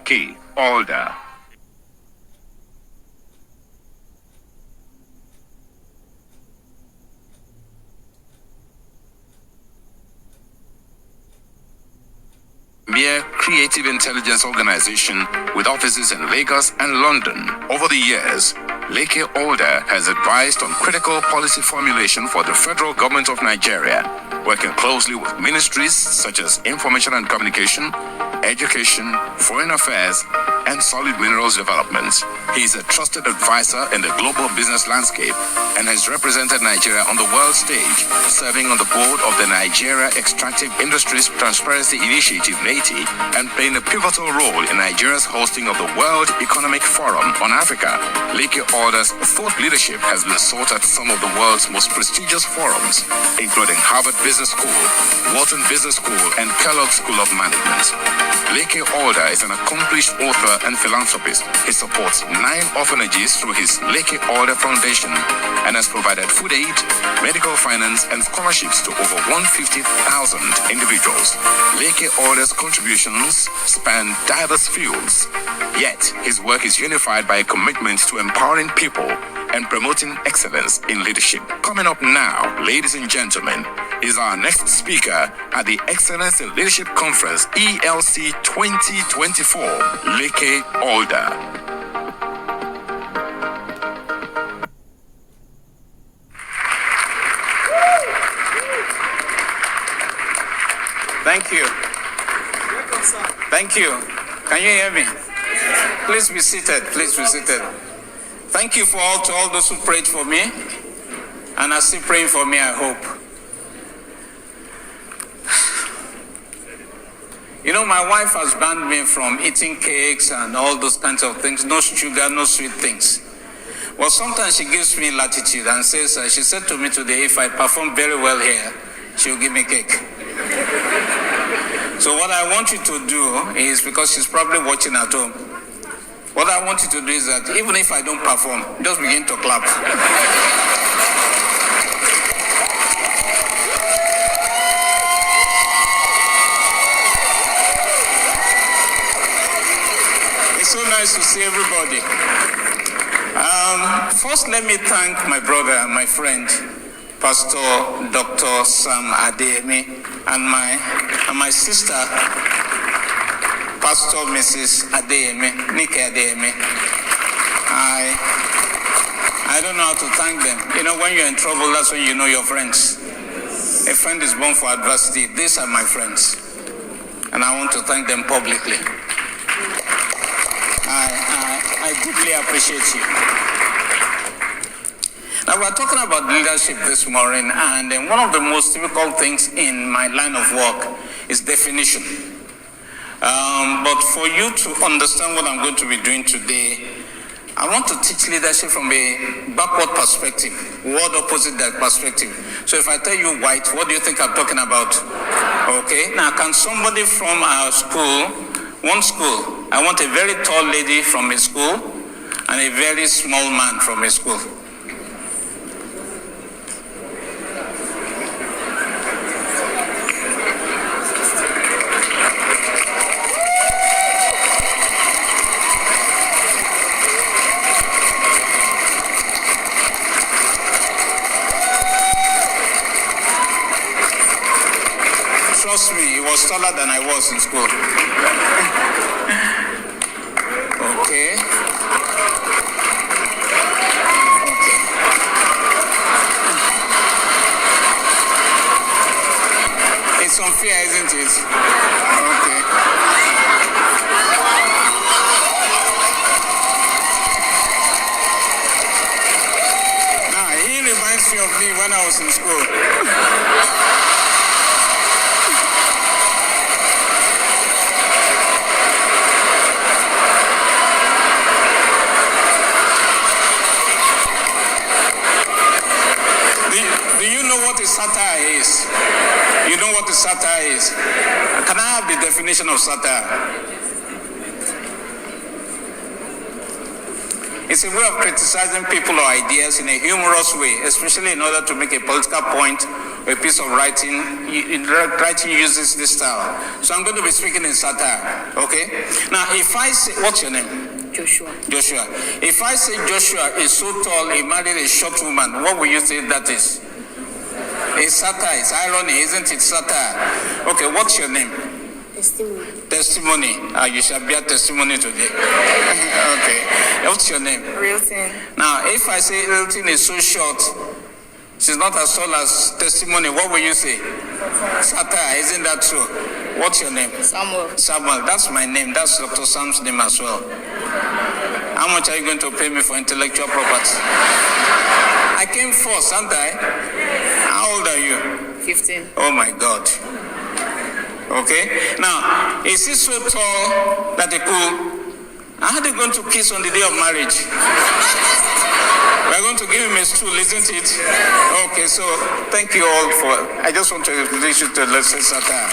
Leke Alder. Mere creative intelligence organization with offices in Lagos and London. Over the years, Leke Alder has advised on critical policy formulation for the federal government of Nigeria, working closely with ministries such as Information and Communication, Education, Foreign Affairs, and Solid Minerals Development. He is a trusted advisor in the global business landscape and has represented Nigeria on the world stage, serving on the board of the Nigeria Extractive Industries Transparency Initiative (NATI), and playing a pivotal role in Nigeria's hosting of the World Economic Forum on Africa. Leke Alder's thought leadership has been sought at some of the world's most prestigious forums, including Harvard Business School, Wharton Business School, and Kellogg School of Management. Leke Alder is an accomplished author and philanthropist. He supports 9 orphanages through his Leke Alder Foundation and has provided food aid, medical finance, and scholarships to over 150,000 individuals. Leke Alder's contributions span diverse fields, yet his work is unified by a commitment to empowering people and promoting excellence in leadership. Coming up now, ladies and gentlemen, is our next speaker at the Excellence in Leadership Conference ELC 2024, Leke Alder. Thank you. Thank you. Can you hear me? Please be seated. Please be seated. Thank you to all those who prayed for me and are still praying for me, I hope. You know, my wife has banned me from eating cakes and all those kinds of things. No sugar, no sweet things. Well, sometimes she gives me latitude and says, she said to me today, if I perform very well here, she'll give me cake. So what I want you to do is, because she's probably watching at home, what I want you to do is that even if I don't perform, just begin to clap. It's so nice to see everybody. First, let me thank my brother, my friend, Pastor Dr. Sam Adeyemi, and my sister, Pastor Mrs. Adeyemi, Nike Adeyemi. I don't know how to thank them. You know, when you're in trouble, that's when you know your friends. A friend is born for adversity. These are my friends, and I want to thank them publicly. I deeply appreciate you. Now, we're talking about leadership this morning, and one of the most difficult things in my line of work is definition. But for you to understand what I'm going to be doing today, I want to teach leadership from a backward perspective, word opposite that perspective. So if I tell you white, what do you think I'm talking about? Okay, now can somebody from our school, one school, I want a very tall lady from a school and a very small man from a school. Trust me, he was taller than I was in school. Okay. It's unfair, isn't it? Okay. Now, he reminds me of me when I was in school. Satire is. You know what the satire is? Can I have the definition of satire? It's a way of criticizing people or ideas in a humorous way, especially in order to make a political point or a piece of writing. Writing uses this style. So I'm going to be speaking in satire, okay? Now, if I say, what's your name? Joshua. Joshua. If I say Joshua is so tall, he married a short woman, what will you say that is? It's satire. It's irony, isn't it? Satire. Okay, what's your name? Testimony. Testimony. You shall be a testimony today. Okay. What's your name? Realton. Now, if I say Realton is so short, she's not as tall as Testimony, what will you say? Satire. Isn't that true? What's your name? Samuel. Samuel. That's my name. That's Dr. Sam's name as well. How much are you going to pay me for intellectual property? I came first, aren't I? How old are you? 15. Oh my God. Okay. Now, is he so tall that they could? How are they going to kiss on the day of marriage? We're going to give him a stool, isn't it? Okay, so thank you all for. I just want to introduce you to Let's Say Satire.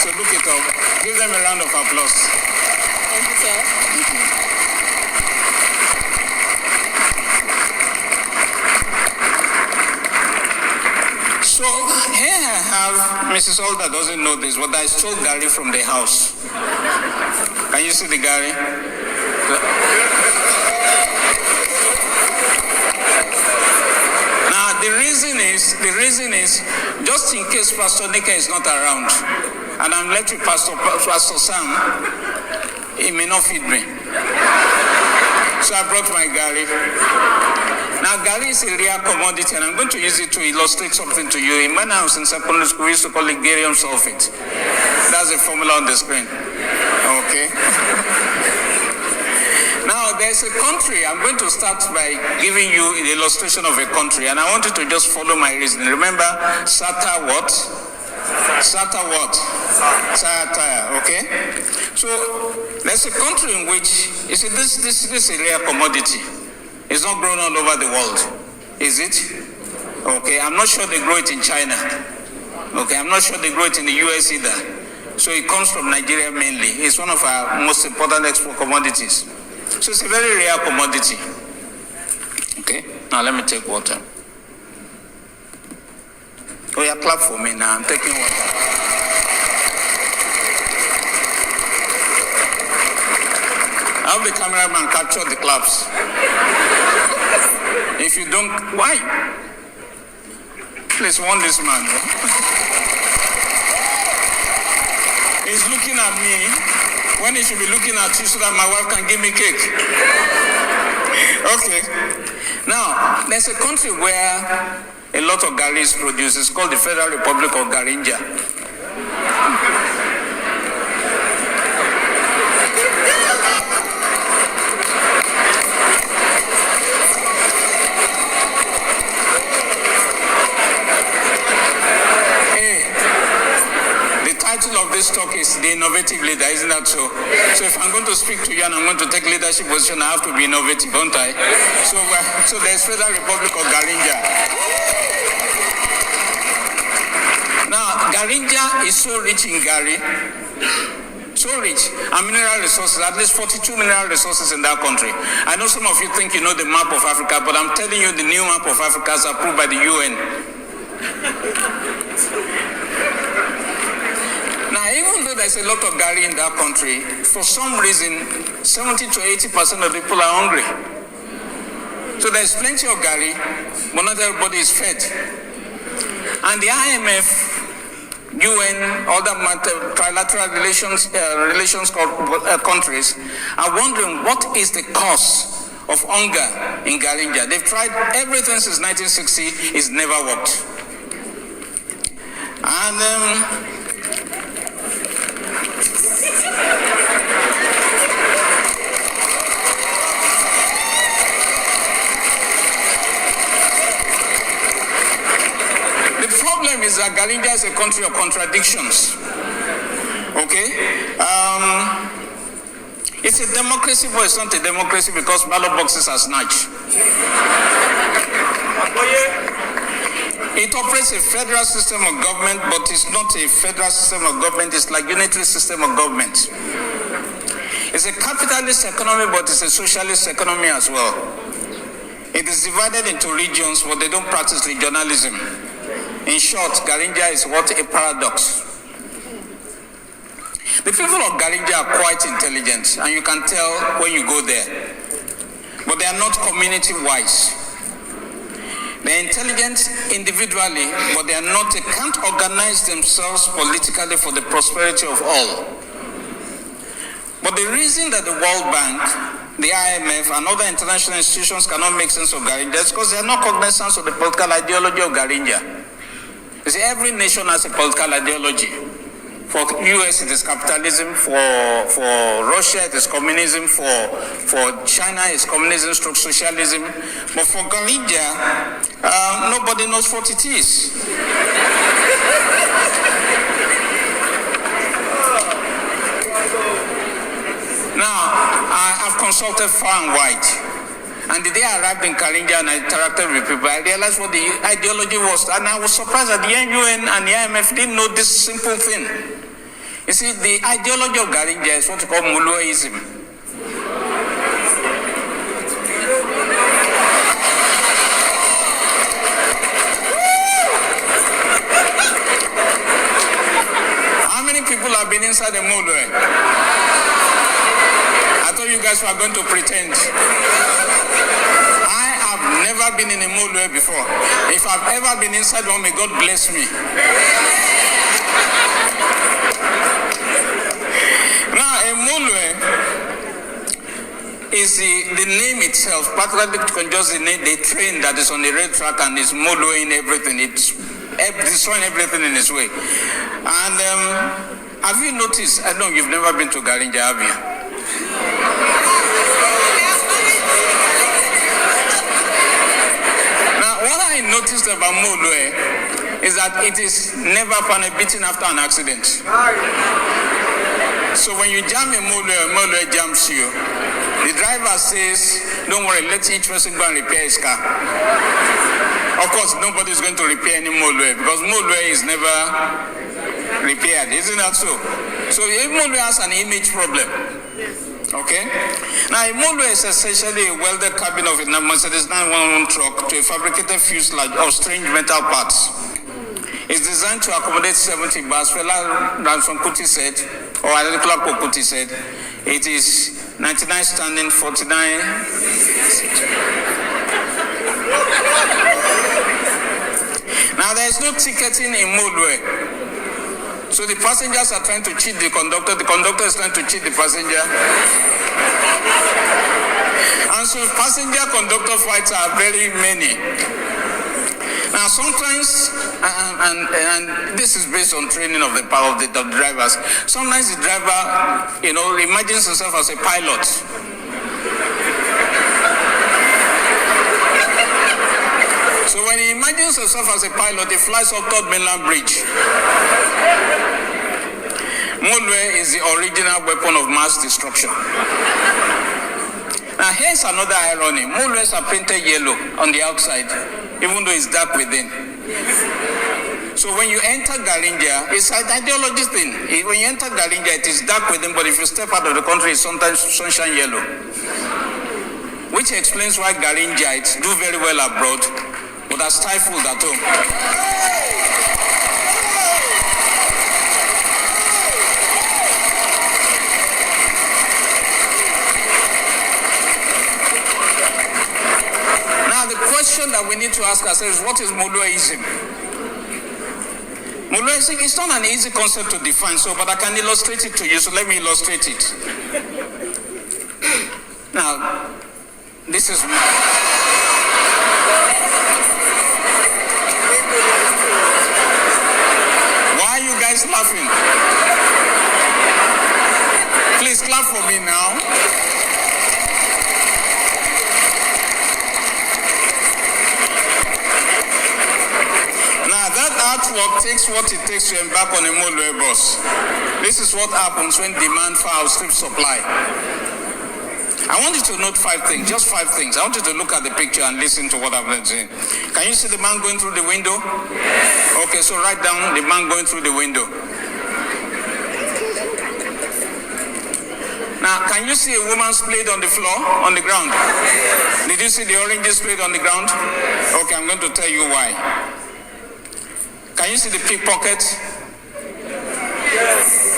So look it up. Give them a round of applause. Thank you, sir. So here I have Mrs. Alder doesn't know this, but I stole Gary from the house. Can you see the Gary? Now the reason is just in case Pastor Leke is not around, and I'm left with Pastor Sam, he may not feed me. So I brought my Gary. Now, Gary is a rare commodity, and I'm going to use it to illustrate something to you. In my house in secondary school, we used to call it Barium sulfate. That's the formula on the screen. Okay. Now, there's a country. I'm going to start by giving you an illustration of a country, and I want you to just follow my reasoning. Remember, SATA what? SATA what? Satire, okay? So, there's a country in which, you see, this is a rare commodity. It's not grown all over the world, is it? Okay, I'm not sure they grow it in China. Okay, I'm not sure they grow it in the US either. So it comes from Nigeria mainly. It's one of our most important export commodities. So it's a very rare commodity. Okay, now let me take water. Oh yeah, clap for me now. I'm taking water. I hope the cameraman captured the claps. If you don't, why? Please warn this man. He's looking at me when he should be looking at you so that my wife can give me cake. Okay. Now, there's a country where a lot of Gari is produced. It's called the Federal Republic of Garinja. The title of this talk is The Innovative Leader, isn't that so? So if I'm going to speak to you and I'm going to take leadership position, I have to be innovative, don't I? So there's Federal Republic of Garinja. Now, Garinja is so rich in Gari, so rich, and mineral resources, at least 42 mineral resources in that country. I know some of you think you know the map of Africa, but I'm telling you the new map of Africa is approved by the UN. Now, even though there's a lot of Gari in that country, for some reason, 70 to 80% of the people are hungry. So there's plenty of Gari, but not everybody is fed. And the IMF, UN, other trilateral relations countries are wondering what is the cause of hunger in Garinja. They've tried everything since 1960, it's never worked. And the problem is that Garinja is a country of contradictions. Okay? It's a democracy, but it's not a democracy because ballot boxes are snatched. It operates a federal system of government, but it's not a federal system of government. It's like unitary system of government. It's a capitalist economy, but it's a socialist economy as well. It is divided into regions, but they don't practice regionalism. In short, Garinja is what? A paradox. The people of Garinja are quite intelligent, and you can tell when you go there. But they are not community-wise. They are intelligent individually, but they can't organize themselves politically for the prosperity of all. But the reason that the World Bank, the IMF, and other international institutions cannot make sense of Garinja is because they are not cognizant of the political ideology of Garinja. You see, every nation has a political ideology. For US, it is capitalism. For Russia, it is communism. For China, it's communism stroke socialism. But for Garinja, nobody knows what it is. Now, I have consulted far and wide. And the day I arrived in Garinja and I interacted with people, I realized what the ideology was. And I was surprised that the UN and the IMF didn't know this simple thing. You see, the ideology of Garinja is what we call Molue-ism. How many people have been inside the Molue? I thought you guys were going to pretend. I have never been in a Molue before. If I've ever been inside one, may God bless me. Now, a Molue is the name itself, practically conjures the train that is on the rail track and is Molue-ing everything. It's destroying everything in its way. And have you noticed, I know you've never been to Garinja, have you? Now, what I noticed about Molue is that it is never beaten after an accident. So when you jam a Molue jams you. The driver says, don't worry, let each person go and repair his car. Of course, nobody is going to repair any Molue because Molue is never repaired. Isn't that so? So a Molue has an image problem. Okay? Now, a Molue is essentially a welded cabin of a Mercedes 911 truck to a fabricated fuselage of strange metal parts. It's designed to accommodate 70 bars. Fela Ransom Kuti said, or Adekunle Kuti said, it is 99 standing, 49. Now, there is no ticketing in Molue. So the passengers are trying to cheat the conductor is trying to cheat the passenger. And so passenger-conductor fights are very many. Now sometimes, and this is based on training of the drivers, sometimes the driver, imagines himself as a pilot. So when he imagines himself as a pilot, he flies up Third Mainland Bridge. Molue is the original weapon of mass destruction. Now here's another irony. Molues are painted yellow on the outside, even though it's dark within. So when you enter Garinja, it's an ideology thing. When you enter Garinja, it is dark within, but if you step out of the country, it's sometimes sunshine yellow. Which explains why Garinjaites do very well abroad, but are stifled at home. The question that we need to ask ourselves is, what is Molue-ism? Molue-ism is not an easy concept to define, but I can illustrate it to you, so let me illustrate it. Now, this is... Why are you guys laughing? Please clap for me now. Artwork takes what it takes to embark on a Molue bus. This is what happens when demand far outstrips supply. I want you to note 5 things, just 5 things. I want you to look at the picture and listen to what I've been saying. Can you see the man going through the window? Yes. Okay, so write down the man going through the window. Now, can you see a woman's plate on the floor, on the ground? Did you see the oranges plate on the ground? Okay, I'm going to tell you why. Can you see the pickpocket? Yes.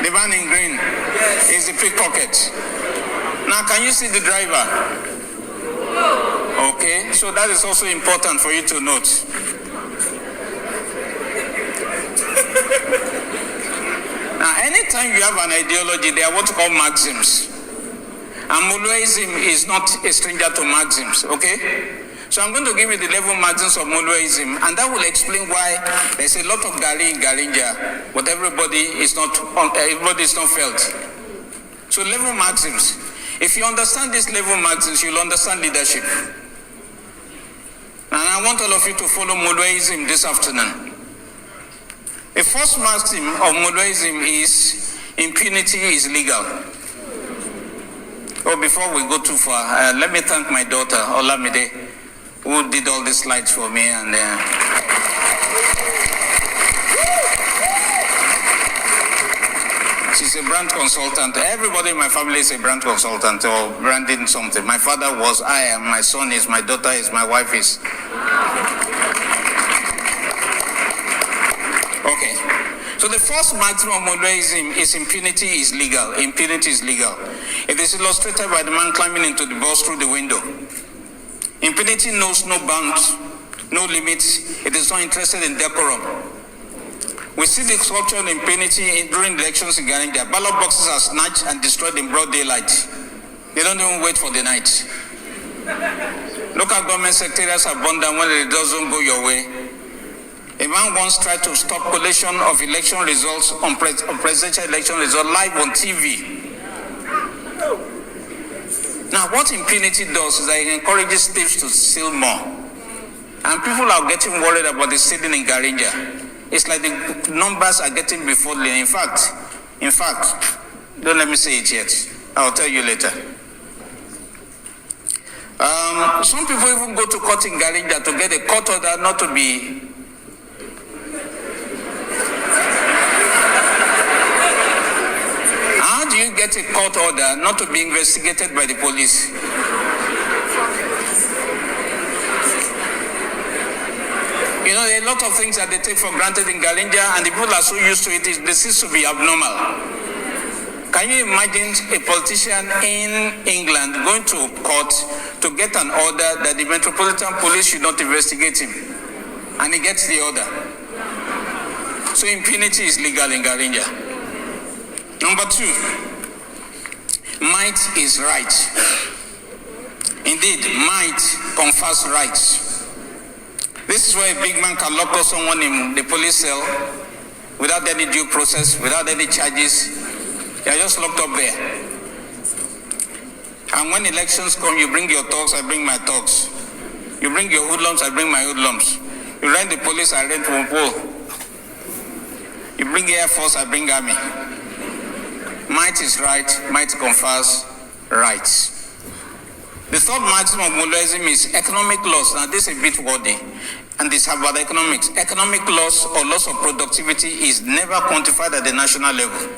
The man in green is the pickpocket. Now, can you see the driver? Okay, so that is also important for you to note. Now, anytime you have an ideology, they are what you call maxims. And Molue-ism is not a stranger to maxims, okay? So I'm going to give you the 11 maxims of Molue-ism, and that will explain why there's a lot of Gari in Garinja, but everybody is not felt. So 11 maxims. If you understand these 11 maxims, you'll understand leadership. And I want all of you to follow Molue-ism this afternoon. The first maxim of Molue-ism is impunity is legal. Oh, before we go too far, let me thank my daughter, Olamide, who did all the slides for me. And she's a brand consultant. Everybody in my family is a brand consultant or branding something. My father was, I am, my son is, my daughter is, my wife is. Okay. So the first maximum of Molue-ism is impunity is legal. Impunity is legal. It is illustrated by the man climbing into the bus through the window. Impunity knows no bounds, no limits. It is not interested in decorum. We see the sculpture of impunity during the elections in Garinja. Ballot boxes are snatched and destroyed in broad daylight. They don't even wait for the night. Local government secretariats are burned down when it doesn't go your way. A man once tried to stop collation of election results on presidential election results live on TV. Now, what impunity does is that it encourages thieves to steal more. And people are getting worried about the stealing in Garinja. It's like the numbers are getting befuddling. In fact, don't let me say it yet. I'll tell you later. Some people even go to court in Garinja to get a court order not to be. How do you get a court order not to be investigated by the police? You know, there are a lot of things that they take for granted in Garinja, and the people are so used to it, this seems to be abnormal. Can you imagine a politician in England going to court to get an order that the Metropolitan Police should not investigate him? And he gets the order. So impunity is legal in Garinja. Number 2, might is right. Indeed, might confers rights. This is where a big man can lock up someone in the police cell without any due process, without any charges. You are just locked up there. And when elections come, you bring your thugs, I bring my thugs. You bring your hoodlums, I bring my hoodlums. You rent the police, I rent Wompo. You bring the Air Force, I bring Army. Might is right, might confers rights. The third maximum of Molue-ism is economic loss. Now this is a bit wordy, and this is about economics. Economic loss or loss of productivity is never quantified at the national level.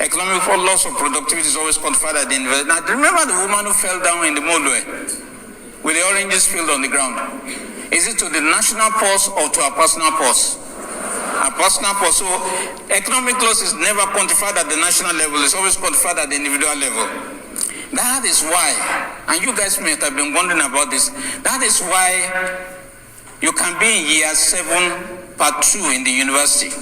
Economic loss of productivity is always quantified at the individual. Now remember the woman who fell down in the Molue with the oranges spilled on the ground. Is it to the national purse or to our personal purse? Our personal purse. So economic loss is never quantified at the national level. It's always quantified at the individual level. That is why, and you guys may have been wondering about this, that is why you can be in year 7, part 2 in the university.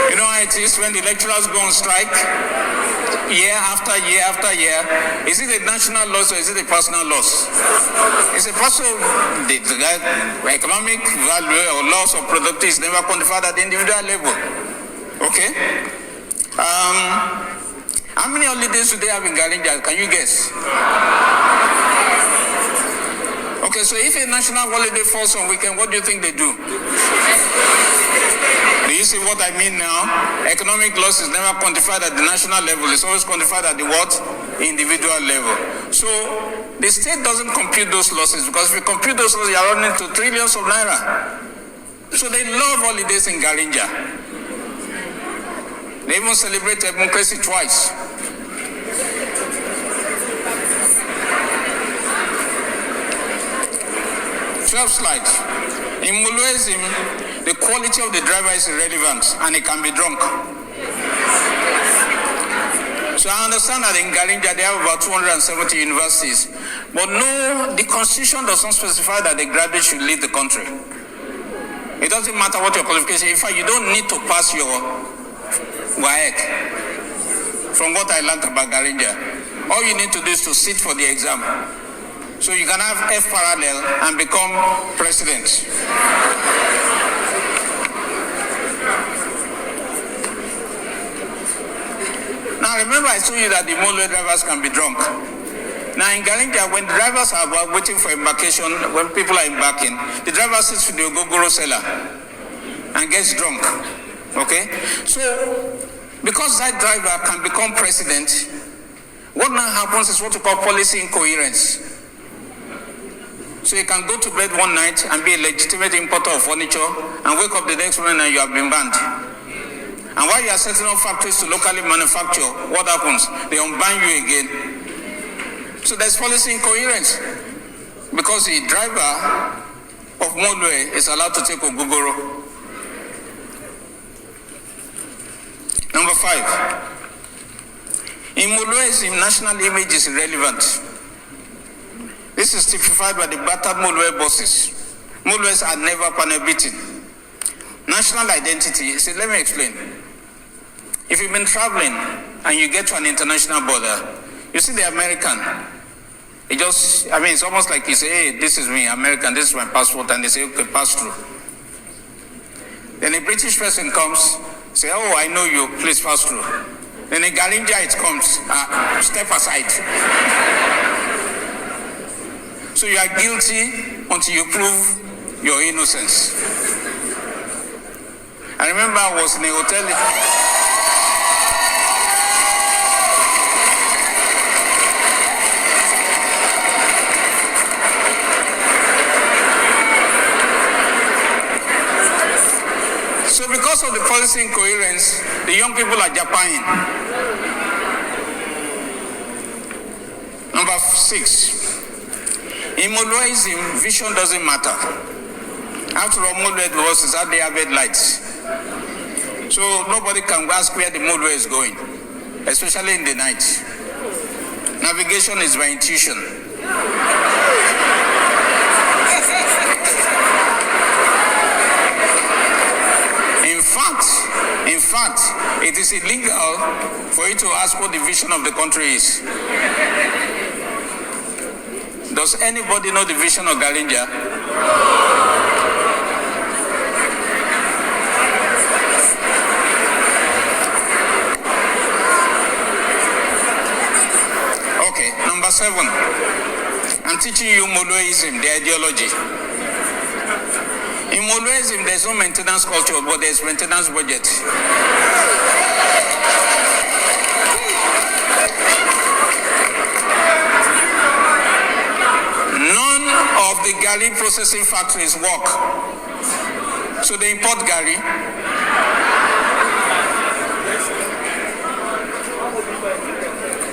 You know how it is when the lecturers go on strike? Year after year after year. Is it a national loss or is it a personal loss? It's a personal. The economic value or loss of productivity is never quantified at the individual level. Okay? How many holidays do they have in Garinja? Can you guess? Okay, so if a national holiday falls on weekend, what do you think they do? Do you see what I mean now? Economic loss is never quantified at the national level. It's always quantified at the what? individual level. So the state doesn't compute those losses, because if you compute those losses, you're running into trillions of naira. So they love holidays in Garinja. They even celebrate democracy twice. Slides. In Molue-ism, the quality of the driver is irrelevant and he can be drunk. So I understand that in Garinja they have about 270 universities, but no, the constitution does not specify that the graduate should leave the country. It doesn't matter what your qualification is. In fact, you don't need to pass your WAEC. From what I learned about Garinja, all you need to do is to sit for the exam. So you can have F parallel and become president. Now remember I told you that the Molue drivers can be drunk. Now in Garinja, when drivers are waiting for embarkation, when people are embarking, the driver sits with the ogogoro seller and gets drunk. Okay? So because that driver can become president, what now happens is what we call policy incoherence. So you can go to bed one night and be a legitimate importer of furniture and wake up the next morning and you have been banned. And while you are setting up factories to locally manufacture, what happens? They unban you again. So there's policy incoherence. Because the driver of Molue is allowed to take ogogoro. Number 5. In Molue-ism, national image is irrelevant. This is typified by the battered Molue buses. Molues are never panel beaten. National identity, see, let me explain. If you've been traveling and you get to an international border, you see the American. It's almost like you say, hey, this is me, American, this is my passport, and they say, okay, pass through. Then a British person comes, say, oh, I know you, please pass through. Then a Garinja, it comes, step aside. So you are guilty until you prove your innocence. I remember I was in a hotel. So because of the policy incoherence, the young people are Japan. Number 6. In Molue-ism, vision doesn't matter. After all, Molue buses have the avid lights. So nobody can ask where the Molue is going, especially in the night. Navigation is by intuition. In fact, it is illegal for you to ask what the vision of the country is. Does anybody know the vision of Garinja? Okay, number 7. I'm teaching you Molue-ism, the ideology. In Molue-ism, there's no maintenance culture, but there's maintenance budget. Of the Gari processing factories work. So they import Gari.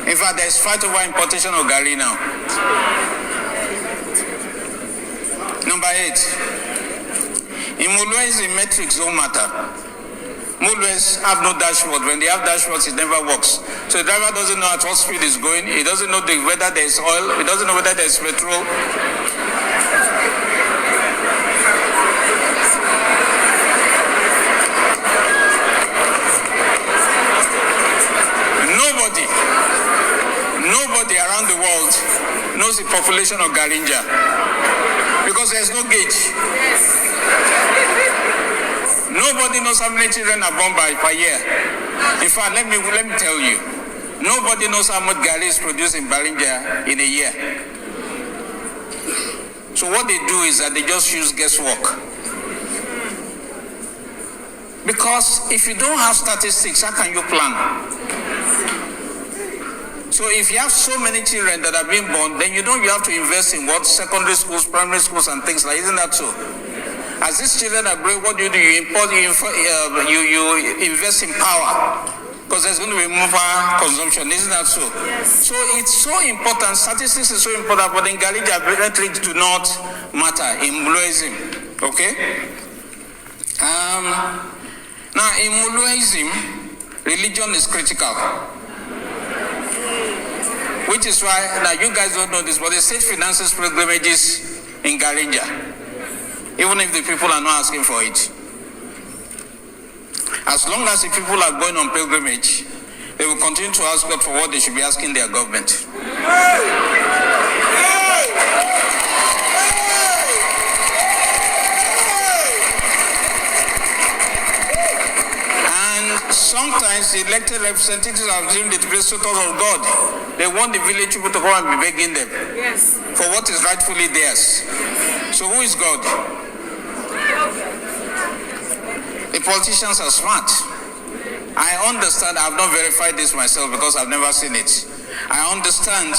In fact, there's fight over importation of Gari now. Number 8. In Molue-ism, metrics don't matter. Molues have no dashboard. When they have dashboards, it never works. So the driver doesn't know at what speed it's going. He doesn't know whether there's oil. He doesn't know whether there's petrol. Nobody around the world knows the population of Garinja because there's no gauge. Nobody knows how many children are born per year. In fact, let me tell you, nobody knows how much Gari is produced in Garinja in a year. So what they do is that they just use guesswork. Because if you don't have statistics, how can you plan? So if you have so many children that are being born, then you know you have to invest in what? Secondary schools, primary schools, and things like that. Isn't that so? As these children are growing, what do? You invest in power. Because there's going to be more consumption, isn't that so? Yes. So it's so important, statistics is so important, but in Garinja, apparently do not matter in Molue-ism, okay? Now, in Molue-ism, religion is critical. Which is why, now you guys don't know this, but the state finances pilgrimages in Garinja, even if the people are not asking for it. As long as the people are going on pilgrimage, they will continue to ask God for what they should be asking their government. And sometimes the elected representatives are doing the administrators of God. They want the village people to come and be begging them for what is rightfully theirs. So who is God? The politicians are smart. I understand, I have not verified this myself because I've never seen it. I understand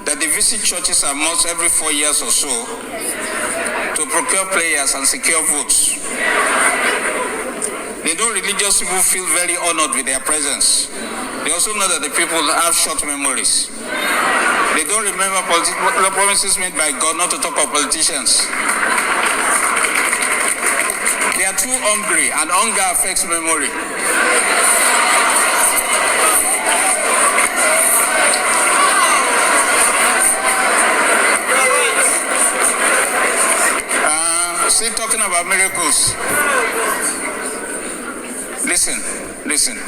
that they visit churches almost every 4 years or so to procure prayers and secure votes. They know religious people feel very honored with their presence. They also know that the people have short memories. They don't remember promises made by God, not to talk of politicians. They are too hungry, and hunger affects memory. Still talking about miracles. Listen.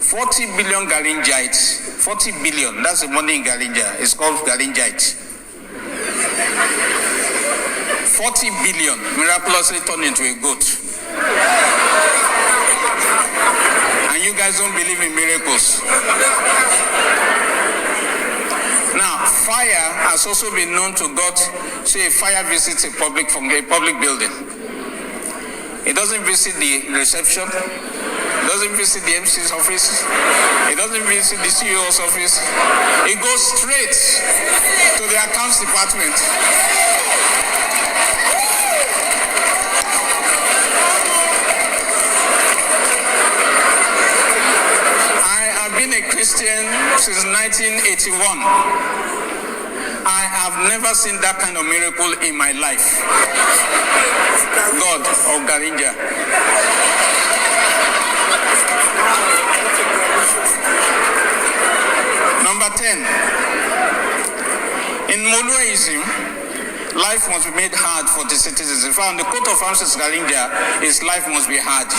40 billion Garinjites, 40 billion, that's the money in Garinja. It's called Garinjite. 40 billion miraculously turned into a goat. And you guys don't believe in miracles. Now, fire has also been known to God. Say, fire visits a public building. It doesn't visit the reception. It doesn't visit the MC's office. It doesn't visit the CEO's office. It goes straight to the accounts department. A Christian since 1981. I have never seen that kind of miracle in my life. God of Garinja. Number 10. In Molue-ism, life must be made hard for the citizens. In fact, the coat of arms of Garinja is life must be hard.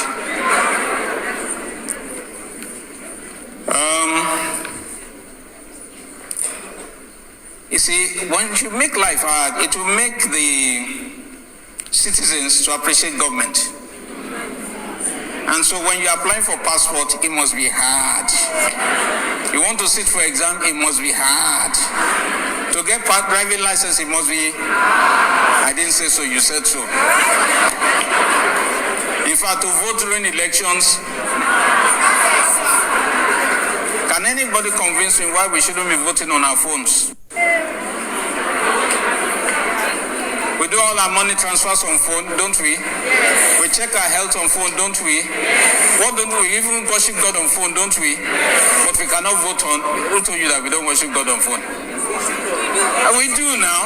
You see, when you make life hard, it will make the citizens to appreciate government. And so when you apply for passport, it must be hard. You want to sit for exam, it must be hard. To get driving license, it must be, I didn't say so, you said so. In fact, to vote during elections, can anybody convince me why we shouldn't be voting on our phones? We do all our money transfers on phone, don't we? Yes. We check our health on phone, don't we? Yes. What don't we? Even worship God on phone, don't we? But we cannot vote on. Who told you that we don't worship God on phone? We do now.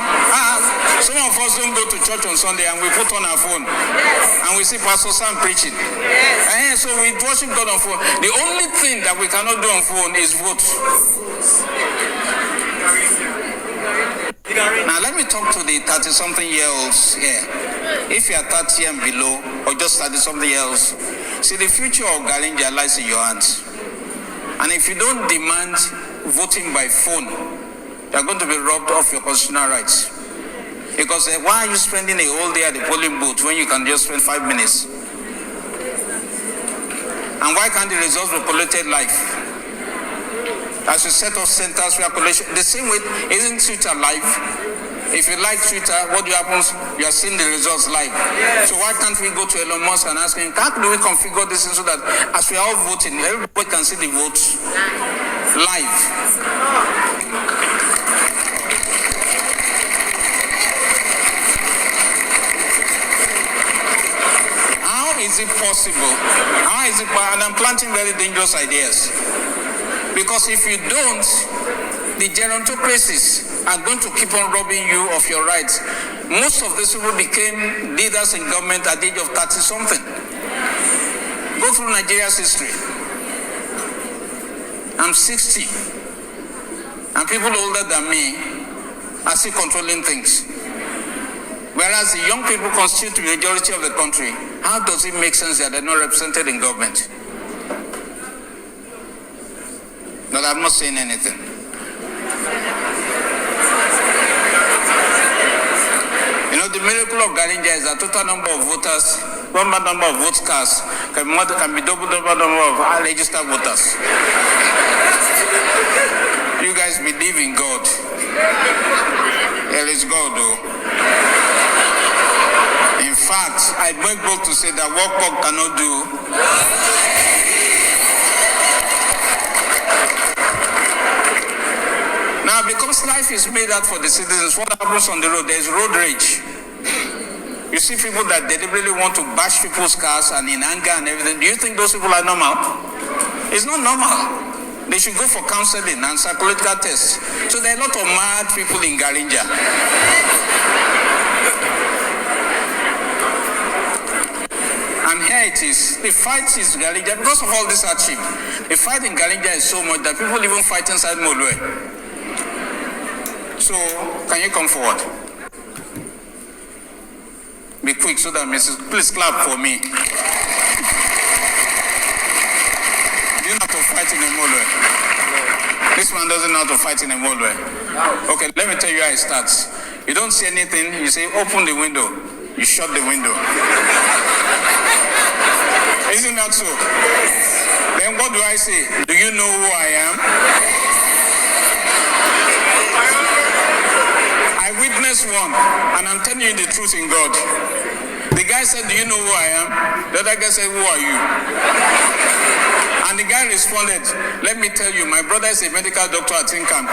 Some of us don't go to church on Sunday and we put on our phone. Yes. And we see Pastor Sam preaching. Yes. So we worship God on phone. The only thing that we cannot do on phone is vote. Now let me talk to the 30-something-year-olds here. If you are 30 and below, or just 30-something else, see, the future of Garinja lies in your hands. And if you don't demand voting by phone, you are going to be robbed of your constitutional rights. Because why are you spending a whole day at the polling booth when you can just spend 5 minutes? And why can't the results be collated live? As you set up centers for collation, the same way, isn't Twitter live? If you like Twitter, what happens? You are seeing the results live. Yes. So why can't we go to Elon Musk and ask him, how do we configure this so that as we are all voting, everybody can see the votes? Live. How is it possible? How is it? And I'm planting very dangerous ideas. Because if you don't, the gerontocracies are going to keep on robbing you of your rights. Most of these people became leaders in government at the age of 30-something. Go through Nigeria's history. I'm 60. And people older than me are still controlling things. Whereas the young people constitute the majority of the country. How does it make sense that they're not represented in government? But I'm not saying anything. You know, the miracle of Garinja is that total number of voters, number of votes cast can be double number of registered voters. You guys believe in God. There is God, though. In fact, I beg both to say that what God cannot do. Now, because life is made out for the citizens, what happens on the road? There is road rage. You see people that deliberately want to bash people's cars and in anger and everything. Do you think those people are normal? It's not normal. They should go for counseling and psychological tests. So there are a lot of mad people in Garinja. And here it is. The fight is Garinja. Because of all this hardship, the fight in Garinja is so much that people even fight inside Molue. So, can you come forward? Be quick so that Mrs. Please clap for me. You know how to fight in a Molue. This one doesn't know how to fight in a Molue. Okay, let me tell you how it starts. You don't see anything, you say, open the window. You shut the window. Isn't that so? Then what do I say? Do you know who I am? I witnessed one, and I'm telling you the truth in God. The guy said, do you know who I am? The other guy said, who are you? And the guy responded, let me tell you, my brother is a medical doctor at Tinkan.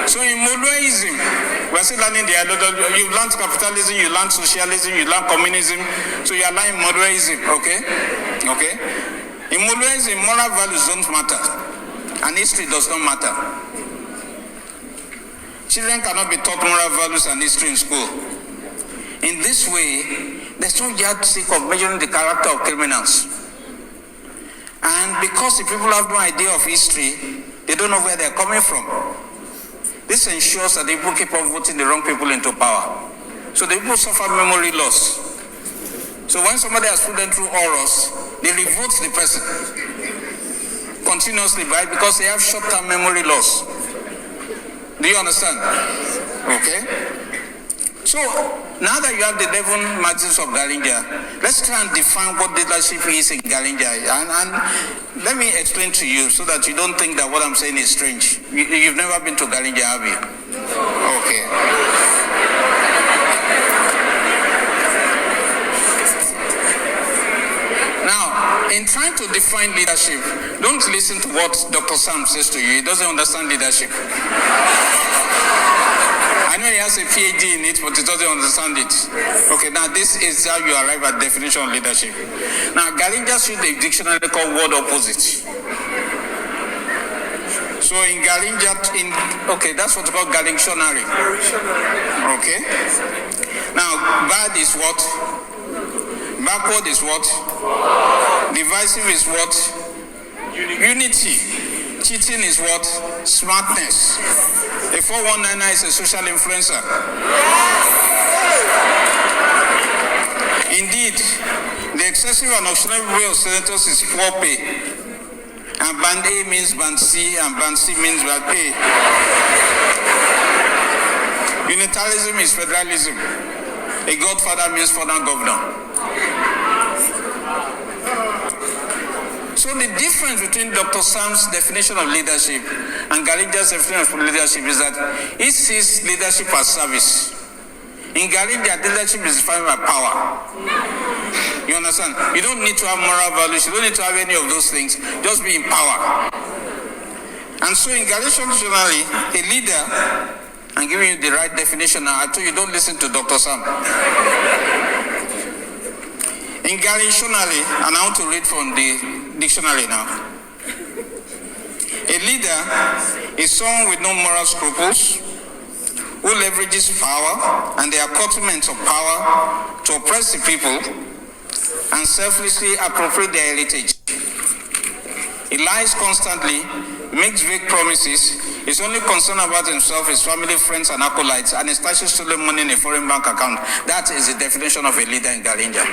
So in Molue-ism, we're still learning the other. You've learned capitalism, you learned socialism, you learned communism. So you're learning Molue-ism, okay? Okay? In Molue-ism, moral values don't matter. And history does not matter. Children cannot be taught moral values and history in school. In this way, there's no yardstick of measuring the character of criminals. And because the people have no idea of history, they don't know where they're coming from. This ensures that the people keep on voting the wrong people into power. So the people suffer memory loss. So when somebody has put them through horrors, they revote the person continuously, right? Because they have short-term memory loss. Do you understand? Okay. So now that you have the 11 maxims of Garinja, let's try and define what leadership is in Garinja. And let me explain to you so that you don't think that what I'm saying is strange. You've never been to Garinja, have you? Okay. Now, in trying to define leadership, don't listen to what Dr. Sam says to you. He doesn't understand leadership. I know he has a PhD in it, but he doesn't understand it. Okay, now this is how you arrive at definition of leadership. Now, Garinja used a dictionary called word opposite. So in Garinja, okay, that's what we call Garinjtionary. Okay. Now, bad is what? Backward is what? Divisive is what? Unity. Cheating is what? Smartness. A 419 is a social influencer. Indeed, the excessive and auctioneering way of senators is poor pay. And band A means band C, and band C means band A. Unitarianism is federalism. A godfather means father governor. So the difference between Dr. Sam's definition of leadership and Garinja's definition of leadership is that he sees leadership as service. In Garinja, leadership is defined by power. You understand? You don't need to have moral values. You don't need to have any of those things. Just be in power. And so in Garinja, traditionally, a leader, I'm giving you the right definition now. I told you don't listen to Dr. Sam. In Garinja, and I want to read from the dictionary now. A leader is someone with no moral scruples, who leverages power and the accoutrements of power to oppress the people and selflessly appropriate their heritage. He lies constantly, makes vague promises, is only concerned about himself, his family, friends, and acolytes, and establishes stolen money in a foreign bank account. That is the definition of a leader in Garinja.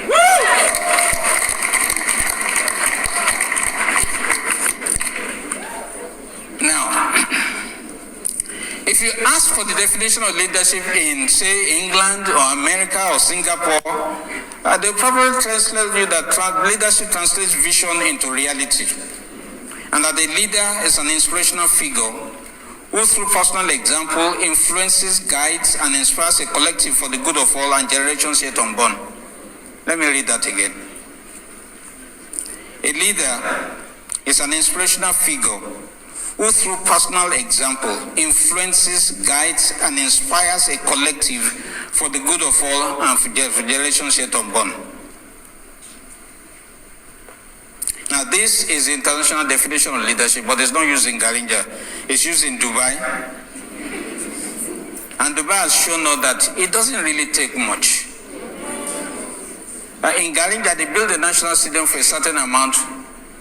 Now, if you ask for the definition of leadership in, say, England or America or Singapore, they'll probably translate you that leadership translates vision into reality. And that the leader is an inspirational figure who, through personal example, influences, guides, and inspires a collective for the good of all and generations yet unborn. Let me read that again. A leader is an inspirational figure who, through personal example, influences, guides, and inspires a collective for the good of all and for generations yet unborn. Now, this is the international definition of leadership, but it's not used in Garinja. It's used in Dubai. And Dubai has shown us that it doesn't really take much. In Garinja, they built the national stadium for a certain amount,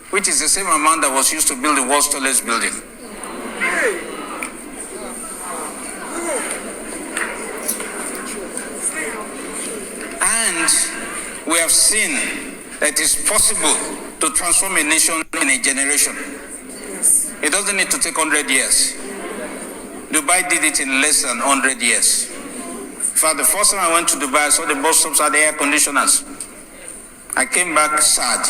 which is the same amount that was used to build the world's tallest building. And we have seen that it is possible to transform a nation in a generation. It doesn't need to take 100 years. Dubai did it in less than 100 years. In fact, the first time I went to Dubai, I saw the bus stops had air conditioners. I came back sad.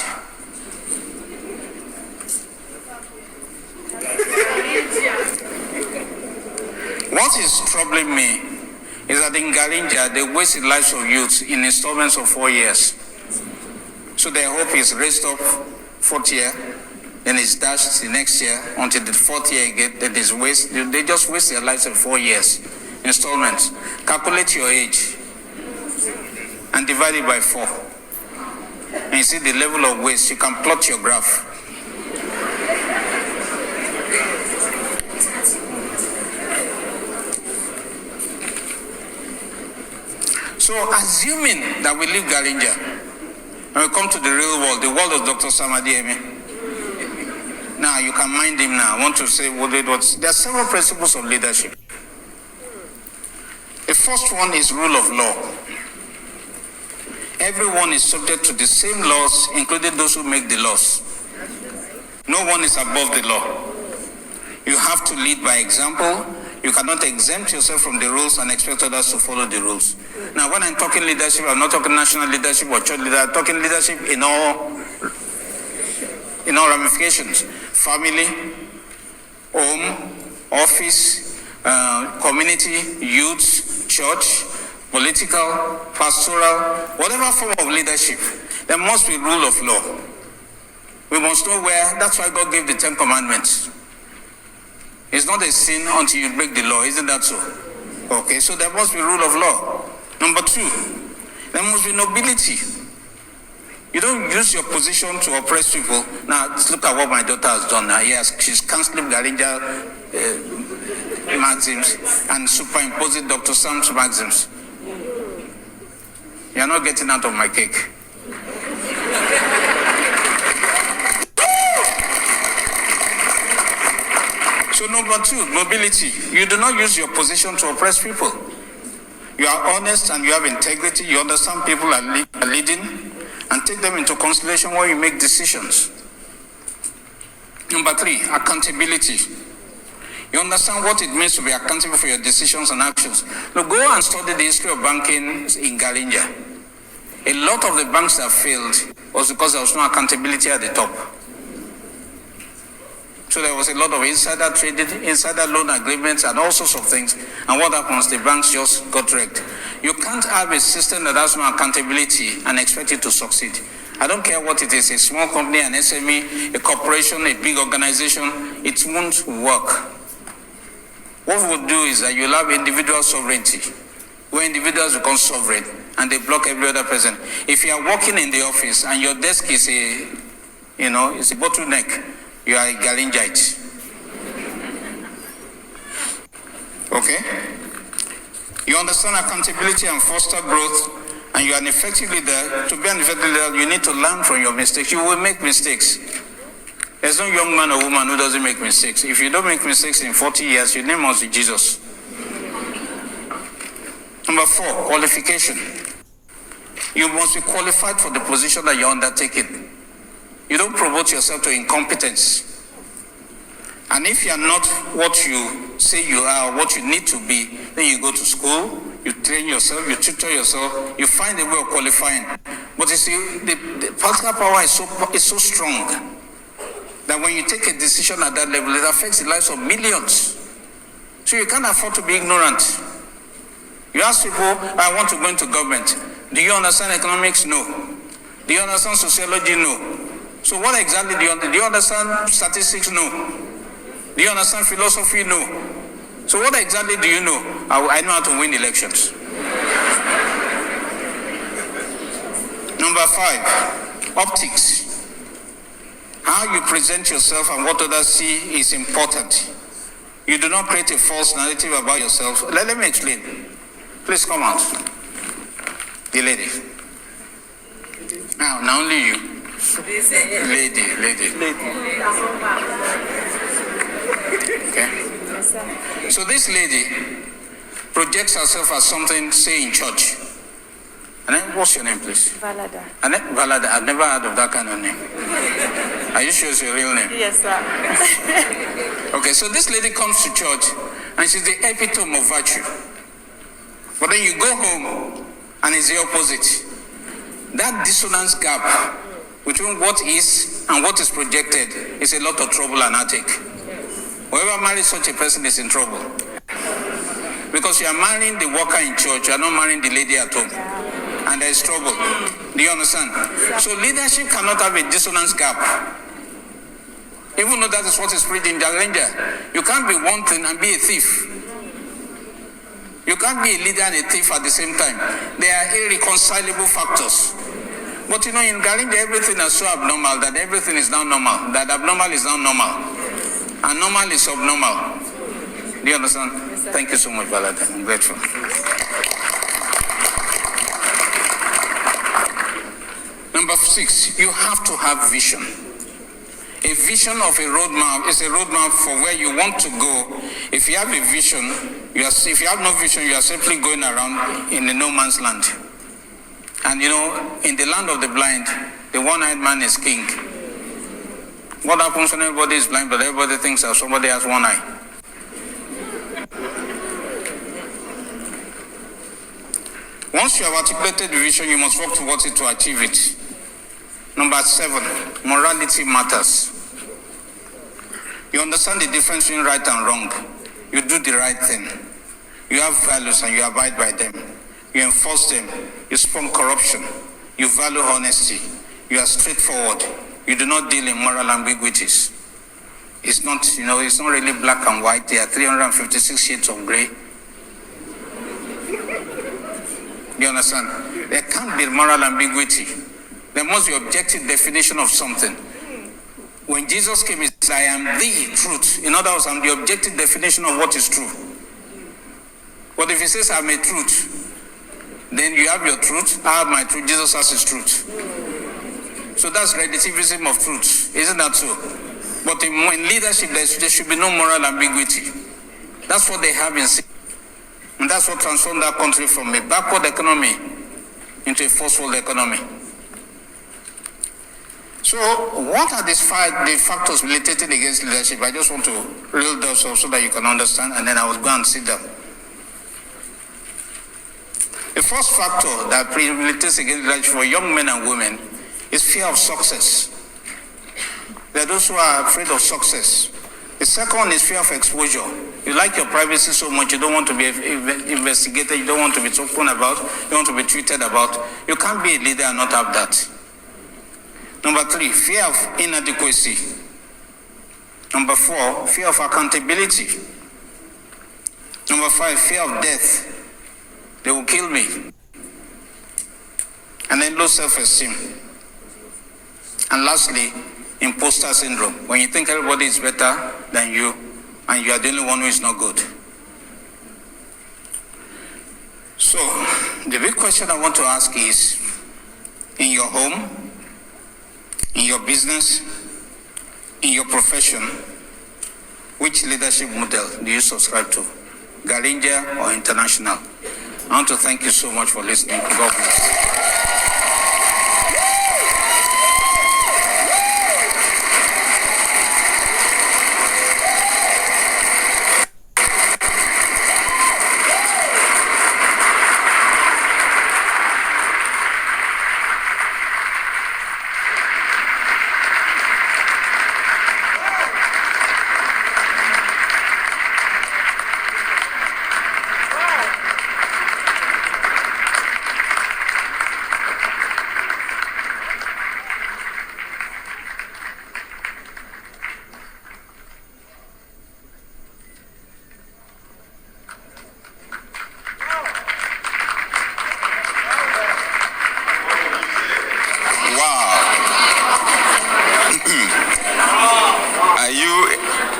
What is troubling me is that in Garinja, they waste the lives of youth in installments of 4 years. So their hope is raised up 4th year, then it's dashed the next year until the 4th year again. Then is waste. They just waste their lives in 4 years installments. Calculate your age and divide it by 4, and you see the level of waste. You can plot your graph. So assuming that we leave Garinja and we come to the real world, the world of Dr. Sam Adeyemi. Now you can mind him now. I want to say what it was. There are several principles of leadership. The first one is rule of law. Everyone is subject to the same laws, including those who make the laws. No one is above the law. You have to lead by example. You cannot exempt yourself from the rules and expect others to follow the rules. Now, when I'm talking leadership, I'm not talking national leadership or church leadership. I'm talking leadership in all ramifications. Family, home, office, community, youth, church, political, pastoral, whatever form of leadership, there must be rule of law. We must know where. That's why God gave the 10 Commandments. It's not a sin until you break the law, isn't that so? Okay, so there must be rule of law. Number 2, there must be nobility. You don't use your position to oppress people. Now, look at what my daughter has done now. Yes, she's cancelling Garinja maxims and superimposing Dr. Sam's maxims. You're not getting out of my cake. So number 2, mobility. You do not use your position to oppress people. You are honest and you have integrity. You understand people are leading and take them into consideration when you make decisions. Number 3, accountability. You understand what it means to be accountable for your decisions and actions. Now go and study the history of banking in Garinja. A lot of the banks that failed was because there was no accountability at the top. So So there was a lot of insider trading, insider loan agreements, and all sorts of things. And what happens? The banks just got wrecked. You can't have a system that has no accountability and expect it to succeed. I don't care what it is, a small company, an SME, a corporation, a big organization, it won't work. What we'll do is that you'll have individual sovereignty, where individuals become sovereign and they block every other person. If you are working in the office and your desk is is a bottleneck, you are a Garinjite. Okay? You understand accountability and foster growth, and you are an effective leader. To be an effective leader, you need to learn from your mistakes. You will make mistakes. There's no young man or woman who doesn't make mistakes. If you don't make mistakes in 40 years, your name must be Jesus. Number 4, qualification. You must be qualified for the position that you're undertaking. You don't promote yourself to incompetence. And if you are not what you say you are, what you need to be, then you go to school, you train yourself, you tutor yourself, you find a way of qualifying. But you see, the political power is so strong that when you take a decision at that level, it affects the lives of millions. So you can't afford to be ignorant. You ask people, I want to go into government. Do you understand economics? No. Do you understand sociology? No. So what exactly do you understand statistics? No. Do you understand philosophy? No. So what exactly do you know? I know how to win elections. Number 5, optics. How you present yourself and what others see is important. You do not create a false narrative about yourself. Let me explain. Please come out. The lady. Now only you. Lady. Okay. So this lady projects herself as something, say, in church. And then, what's your name, please? Valada. And then, Valada. I've never heard of that kind of name. Are you sure it's your real name? Yes, sir. Okay, so this lady comes to church and she's the epitome of virtue. But then you go home and it's the opposite. That dissonance gap between what is and what is projected is a lot of trouble and heartache. Whoever marries such a person is in trouble. Because you are marrying the worker in church, you are not marrying the lady at home. And there is trouble. Do you understand? So leadership cannot have a dissonance gap. Even though that is what is preached in Garinja. You can't be one thing and be a thief. You can't be a leader and a thief at the same time. They are irreconcilable factors. But in Garinja, everything is so abnormal that everything is now normal. That abnormal is now normal. And normal is subnormal. Do you understand? Yes, sir. Thank you so much, Valada. I'm grateful. Number 6, you have to have vision. A vision of a roadmap is a roadmap for where you want to go. If you have a vision, if you have no vision, you are simply going around in a no man's land. And in the land of the blind, the one-eyed man is king. What happens when everybody is blind, but everybody thinks that somebody has one eye? Once you have articulated the vision, you must work towards it to achieve it. Number 7, morality matters. You understand the difference between right and wrong. You do the right thing. You have values and you abide by them. You enforce them. You spurn corruption. You value honesty. You are straightforward. You do not deal in moral ambiguities. It's not, it's not really black and white. There are 356 shades of gray. You understand? There can't be moral ambiguity. There must be objective definition of something. When Jesus came, he said, I am the truth. In other words, I'm the objective definition of what is true. But if he says I'm a truth, then you have your truth, I have my truth, Jesus has his truth. So that's relativism of truth. Isn't that so? But in leadership, there should be no moral ambiguity. That's what they have in sin. And that's what transformed that country from a backward economy into a first world economy. So what are the factors militating against leadership? I just want to reel those off so that you can understand, and then I will go and sit down. The first factor that militates against leadership for young men and women is fear of success. There are those who are afraid of success. The second one is fear of exposure. You like your privacy so much, you don't want to be investigated, you don't want to be spoken about, you don't want to be treated about. You can't be a leader and not have that. Number 3, fear of inadequacy. Number 4, fear of accountability. Number 5, fear of death. They will kill me. And then low self-esteem. And lastly, imposter syndrome. When you think everybody is better than you, and you are the only one who is not good. So, the big question I want to ask is, in your home, in your business, in your profession, which leadership model do you subscribe to? Garinja or international? I want to thank you so much for listening. God bless.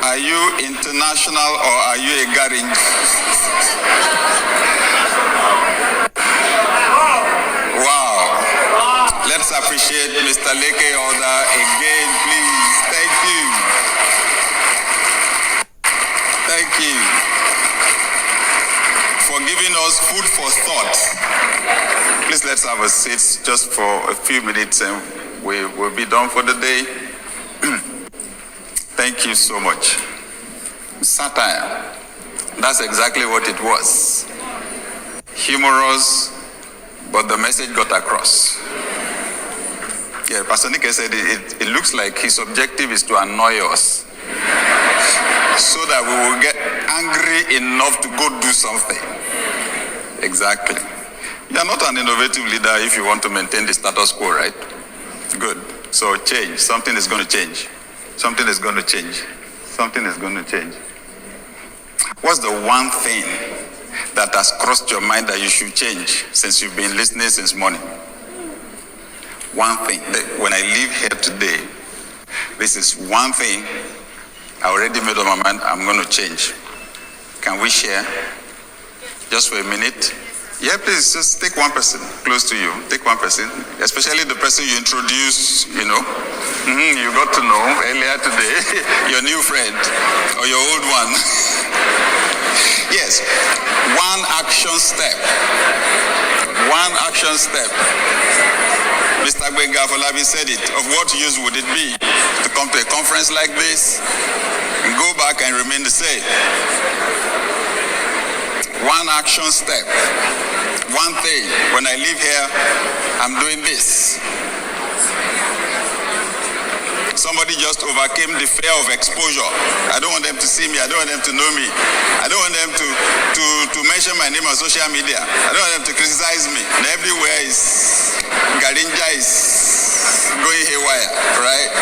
Are you international or are you a Garinja? Wow. Let's appreciate Mr. Leke Alder again, please. Thank you. Thank you for giving us food for thought. Please let's have a seat just for a few minutes and we will be done for the day. Thank you so much. Satire. That's exactly what it was. Humorous, but the message got across. Yeah, Pastor Nike said it looks like his objective is to annoy us so that we will get angry enough to go do something. Exactly. You are not an innovative leader if you want to maintain the status quo, right? Good. So change. Something is going to change. Something is going to change. Something is going to change. What's the one thing that has crossed your mind that you should change since you've been listening since morning? One thing. When I leave here today, this is one thing I already made up my mind I'm going to change. Can we share? Just for a minute? Yeah, please, just take one person close to you. Take one person, especially the person you introduced, you got to know earlier today, your new friend or your old one. Yes, one action step. One action step. Mr. Gbenga Afolabi said it. Of what use would it be to come to a conference like this and go back and remain the same? One action step. One thing. When I leave here, I'm doing this. Somebody just overcame the fear of exposure. I don't want them to see me. I don't want them to know me. I don't want them to mention my name on social media. I don't want them to criticize me. And everywhere is Garinja is going haywire, right?